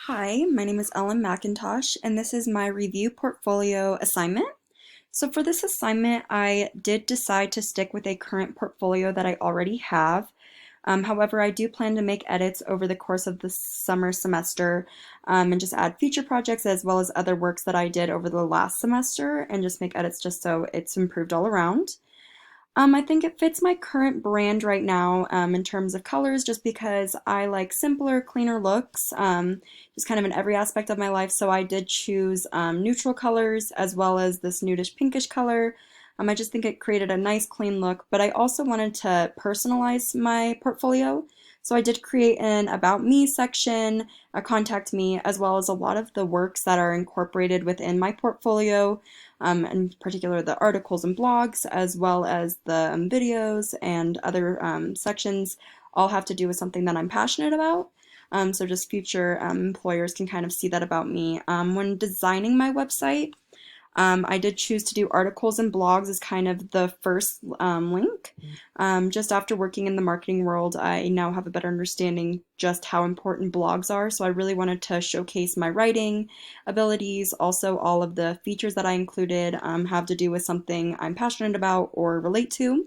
Hi, my name is Ellen McIntosh, and this is my review portfolio assignment. So for this assignment, I did decide to stick with a current portfolio that I already have. However, I do plan to make edits over the course of the summer semester and just add future projects as well as other works that I did over the last semester and just make edits just so it's improved all around. I think it fits my current brand right now in terms of colors just because I like simpler, cleaner looks, just kind of in every aspect of my life. So I did choose neutral colors as well as this nudish pinkish color. I just think it created a nice, clean look, but I also wanted to personalize my portfolio. So I did create an About Me section, a Contact Me, as well as a lot of the works that are incorporated within my portfolio, in particular the articles and blogs, as well as the videos and other sections, all have to do with something that I'm passionate about. So just future employers can kind of see that about me. When designing my website, I did choose to do articles and blogs as kind of the first link. Just after working in the marketing world, I now have a better understanding just how important blogs are. So I really wanted to showcase my writing abilities. Also, all of the features that I included have to do with something I'm passionate about or relate to.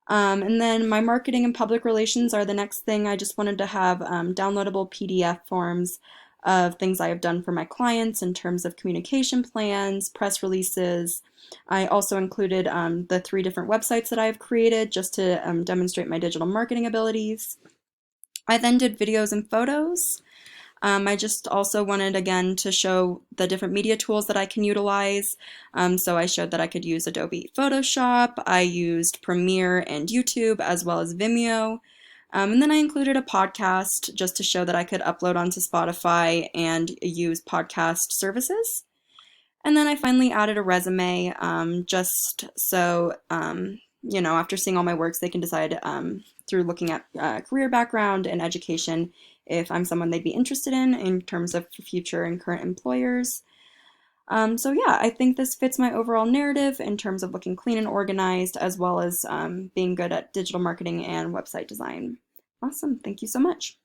And then my marketing and public relations are the next thing. I just wanted to have downloadable PDF forms of things I have done for my clients in terms of communication plans, press releases. I also included the 3 different websites that I've created just to demonstrate my digital marketing abilities. I then did videos and photos. I just also wanted again to show the different media tools that I can utilize. So I showed that I could use Adobe Photoshop, I used Premiere and YouTube as well as Vimeo. And then I included a podcast just to show that I could upload onto Spotify and use podcast services. And then I finally added a resume just so, after seeing all my works, they can decide through looking at career background and education if I'm someone they'd be interested in terms of future and current employers. So yeah, I think this fits my overall narrative in terms of looking clean and organized, as well as being good at digital marketing and website design. Awesome. Thank you so much.